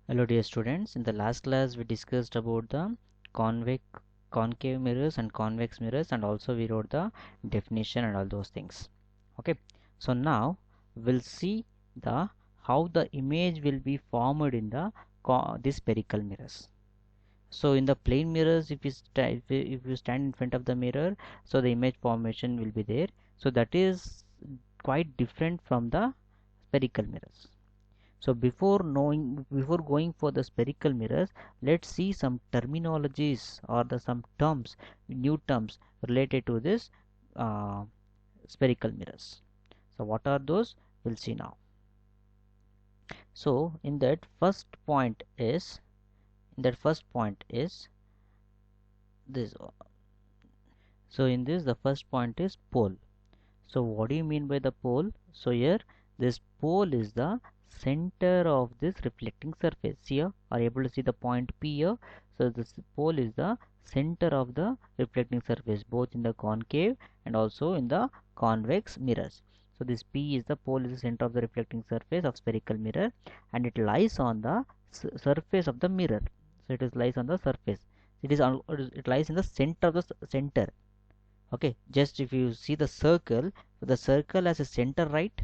Hello dear students, in the last class we discussed about the convex concave mirrors and convex mirrors, and also we wrote the definition and all those things. Okay, so now we'll see the how the image will be formed in the this spherical mirrors. So in the plane mirrors, if you stand in front of the mirror, so the image formation will be there. So that is quite different from the spherical mirrors. So before going for the spherical mirrors, let's see some terminologies or some terms, new terms related to this uh, spherical mirrors. So what are those? We'll see now. So in that first point is this. So in this, the first point is pole. So what do you mean by the pole? So here this pole is the center of this reflecting surface. Here are you able to see the point P here? So this pole is the center of the reflecting surface, both in the concave and also in the convex mirrors. So this P is the pole, is the center of the reflecting surface of spherical mirror, and it lies on the surface of the mirror. So it lies on the surface. It lies in the center of the center. Okay, just if you see the circle has a center, right?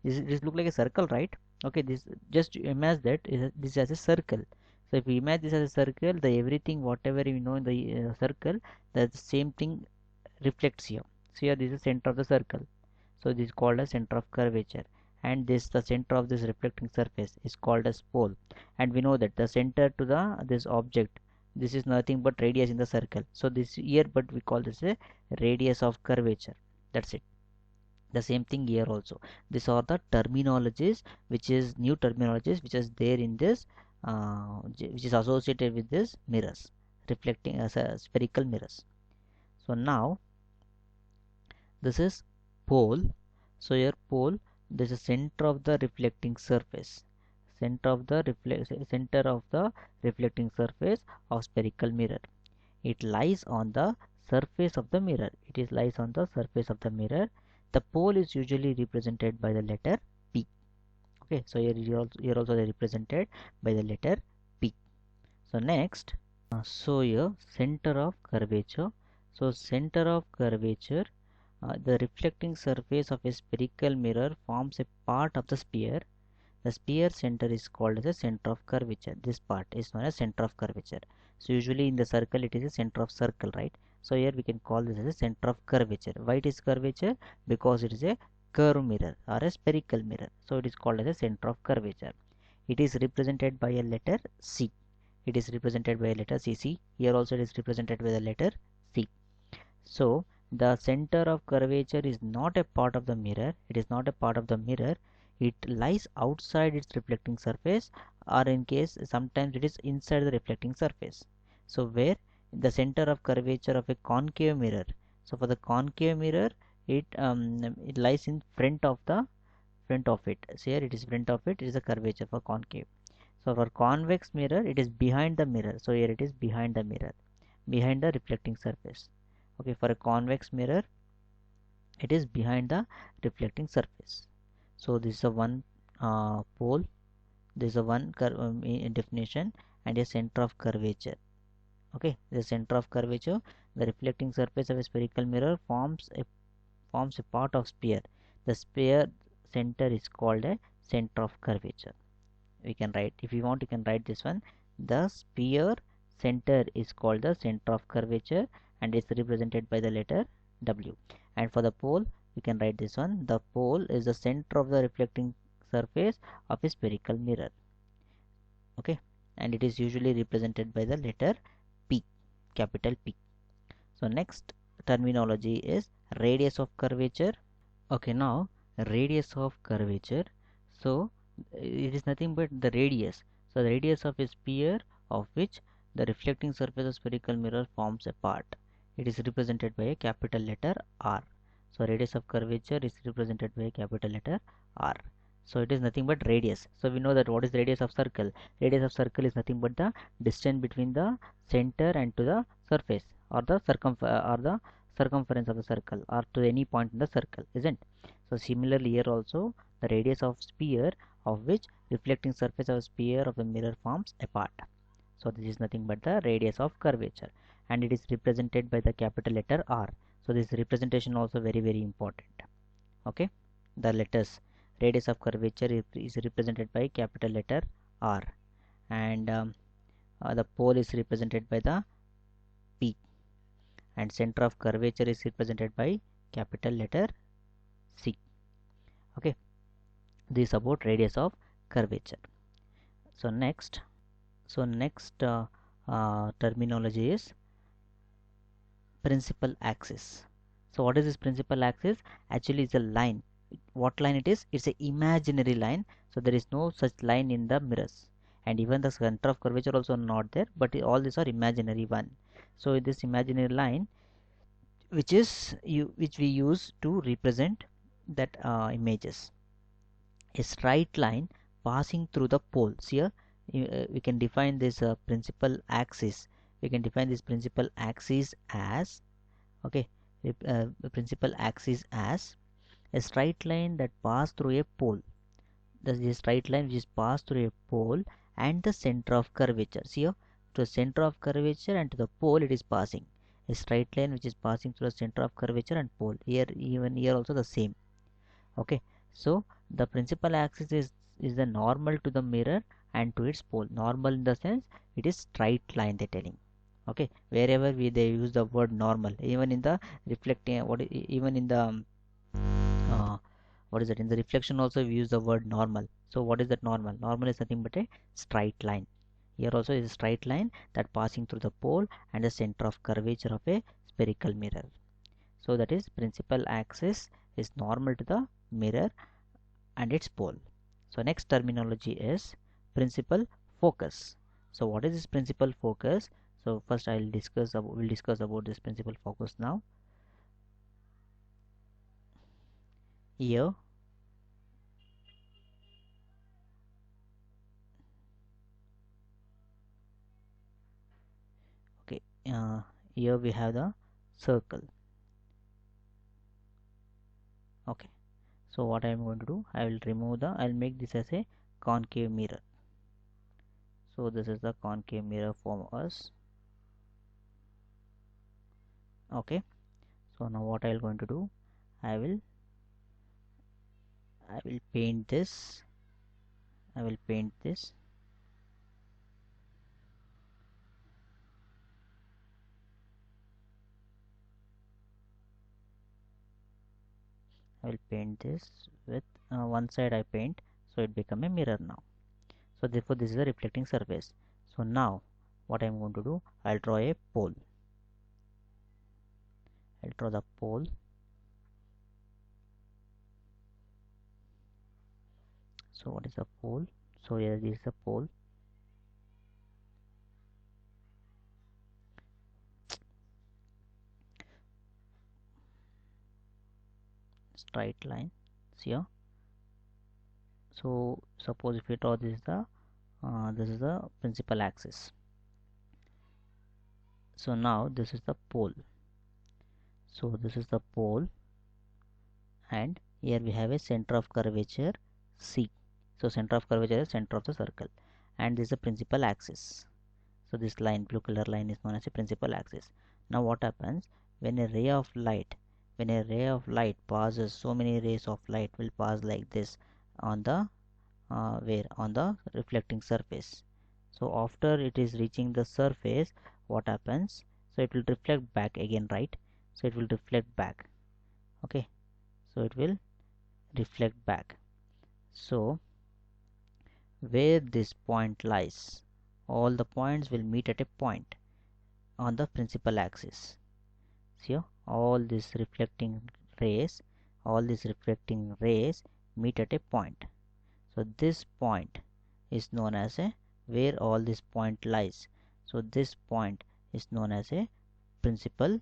This look like a circle, right? Okay, this just imagine that this as a circle. So if we imagine this as a circle, the everything whatever you know in the circle, the same thing reflects here. So here this is center of the circle, so this is called as center of curvature, and this the center of this reflecting surface is called as pole. And we know that the center to the this object, this is nothing but radius in the circle. So this here, but we call this a radius of curvature. That's it. The same thing here also. These are the terminologies, which is new terminologies, which is there in this which is associated with this mirrors, reflecting as a spherical mirrors. So now this is pole. So here pole, this is center of the reflecting surface, center of the reflecting surface of spherical mirror. It lies on the surface of the mirror. It is lies on the surface of the mirror. The pole is usually represented by the letter P. Okay, so here also they represented by the letter P. So next, so here center of curvature. So center of curvature, the reflecting surface of a spherical mirror forms a part of the sphere. The sphere center is called as a center of curvature. This part is known as center of curvature. So usually in the circle it is a center of circle, right? So here we can call this as a center of curvature. Why it is curvature? Because it is a curve mirror or a spherical mirror. So it is called as a center of curvature. It is represented by a letter C. It is represented by a letter C. Here also it is represented by the letter C. So the center of curvature is not a part of the mirror. It is not a part of the mirror. It lies outside its reflecting surface, or in case sometimes it is inside the reflecting surface. So where the center of curvature of a concave mirror. So for the concave mirror, it lies in front of it. So here it is front of it. It is a curvature for concave. So for convex mirror, it is behind the mirror. So here it is behind the mirror, behind the reflecting surface. Okay, for a convex mirror, it is behind the reflecting surface. So this is a one pole, this is a one definition, and a center of curvature. Okay, the center of curvature, the reflecting surface of a spherical mirror forms a part of sphere. The sphere center is called a center of curvature. We can write, if you want you can write this one. The sphere center is called the center of curvature, and is represented by the letter W. And for the pole, we can write this one. The pole is the center of the reflecting surface of a spherical mirror. Okay, and it is usually represented by the letter P, capital P. So next terminology is radius of curvature. Okay, now radius of curvature. So it is nothing but the radius. So the radius of a sphere of which the reflecting surface of spherical mirror forms a part. It is represented by a capital letter R. So radius of curvature is represented by a capital letter R. So it is nothing but radius. So we know that what is the radius of circle? Radius of circle is nothing but the distance between the center and to the surface, or the circumference of the circle, or to any point in the circle, isn't? So similarly here also, the radius of sphere of which reflecting surface of sphere of the mirror forms a part. So this is nothing but the radius of curvature, and it is represented by the capital letter R. So this representation also very important. Okay, the letters radius of curvature is represented by capital letter R, and the pole is represented by the P, and center of curvature is represented by capital letter C. Okay, this is about radius of curvature. So next terminology is principal axis. So what is this principal axis? Actually it's a line. What line it is? It's an imaginary line. So there is no such line in the mirrors, and even the center of curvature also not there, but all these are imaginary one. So this imaginary line which we use to represent that images, a straight line passing through the poles. Here we can define this principal axis. We can define this principal axis as, okay, the principal axis as a straight line that pass through a pole. That is a straight line which is passed through a pole and the center of curvature. See here, to the center of curvature and to the pole it is passing. A straight line which is passing through the center of curvature and pole. Here, even here also the same. Okay, so the principal axis is the normal to the mirror and to its pole. Normal in the sense it is straight line they're telling. Okay, wherever they use the word normal, even in the reflecting, even in the what is it, in the reflection also we use the word normal. So what is that normal? Normal is nothing but a straight line. Here also is a straight line that passing through the pole and the center of curvature of a spherical mirror. So that is principal axis is normal to the mirror and its pole. So next terminology is principal focus. So what is this principal focus? So first we'll discuss about this principal focus now. Here okay, here we have the circle. Okay, so what I am going to do, I will make this as a concave mirror. So this is the concave mirror for us. Okay, so now what I am going to do, I will paint this. I will paint this. I will paint this with one side I paint, so it become a mirror now. So therefore this is a reflecting surface. So now what I am going to do, I'll draw a pole. I'll draw the pole. So what is the pole? So here is the pole. Straight line here. So suppose if we draw this is the principal axis. So now this is the pole. So this is the pole, and here we have a center of curvature C. So center of curvature is center of the circle, and this is the principal axis. So this line, blue color line, is known as a principal axis. Now what happens when a ray of light passes, so many rays of light will pass like this on the on the reflecting surface. So after it is reaching the surface, what happens? So it will reflect back again, right? So it will reflect back. Okay, so it will reflect back. So where this point lies, all the points will meet at a point on the principal axis. See, all these reflecting rays meet at a point. So this point is known as a, where all this point lies, so this point is known as a principal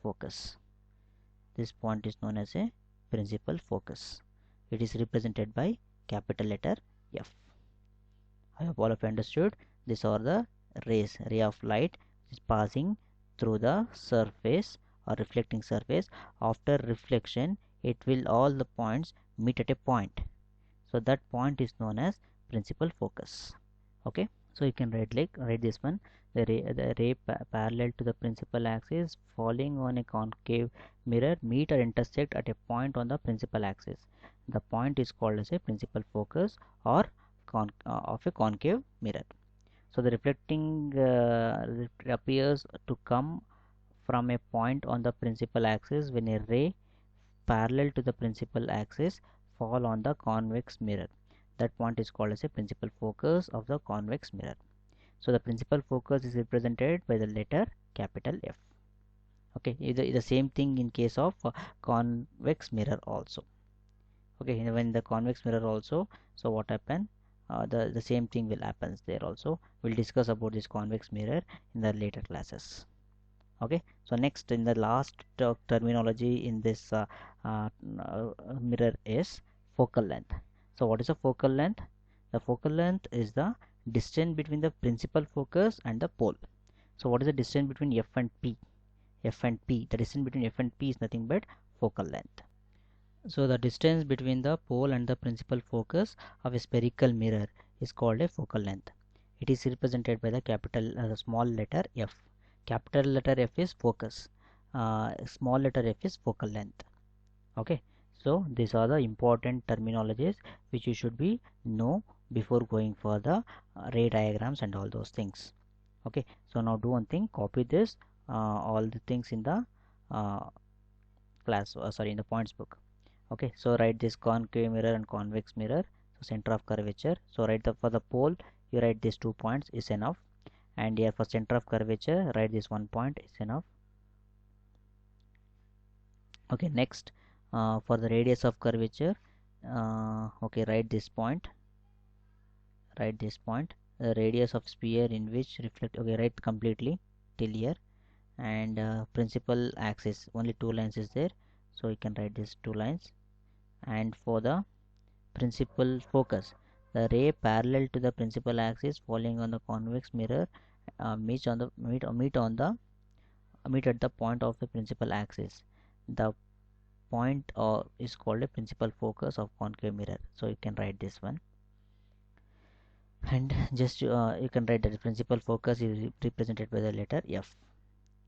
focus. This point is known as a principal focus. It is represented by capital letter F. I hope all of you understood. These are the rays. Ray of light is passing through the surface or reflecting surface. After reflection, it will all the points meet at a point. So that point is known as principal focus. Okay, so you can write this one. The ray parallel to the principal axis falling on a concave mirror meet or intersect at a point on the principal axis. The point is called as a principal focus or of a concave mirror. So the reflecting appears to come from a point on the principal axis when a ray parallel to the principal axis fall on the convex mirror. That point is called as a principal focus of the convex mirror. So the principal focus is represented by the letter capital F. Okay, the same thing in case of convex mirror also. Okay, when the convex mirror also, so what happen, the same thing will happens there also. We'll discuss about this convex mirror in the later classes. Okay, so next, in the last terminology in this mirror is focal length. So what is a focal length? The focal length is the distance between the principal focus and the pole. So what is the distance between F and P? The distance between F and P is nothing but focal length. So the distance between the pole and the principal focus of a spherical mirror is called a focal length. It is represented by the small letter F. Capital letter F is focus, small letter f is focal length. Okay, so these are the important terminologies which you should be know before going for the ray diagrams and all those things. Okay, so now do one thing, copy this all the things in the in the points book. Okay, so write this concave mirror and convex mirror, so center of curvature. So write for the pole you write these 2 points is enough, and here for center of curvature write this 1 point is enough. Okay, next for the radius of curvature, okay, write this point, the radius of sphere in which reflect, okay, write completely till here, and principal axis only 2 lines is there, so you can write these 2 lines. And for the principal focus, the ray parallel to the principal axis falling on the convex mirror meet at the point of the principal axis. The point is called a principal focus of concave mirror, so you can write this one, and just you can write that the principal focus is represented by the letter F.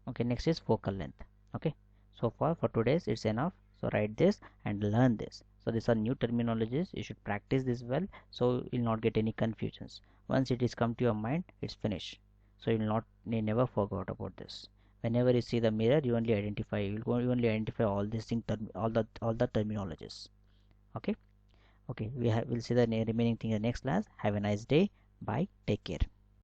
Okay, next is focal length. Okay, so far for today's it's enough, so write this and learn this. So these are new terminologies, you should practice this well, so you'll not get any confusions. Once it is come to your mind, it's finished, so you never forget about this. Whenever you see the mirror, you only identify all these things, all the terminologies. Okay, we'll see the remaining thing in the next class. Have a nice day. Bye, take care.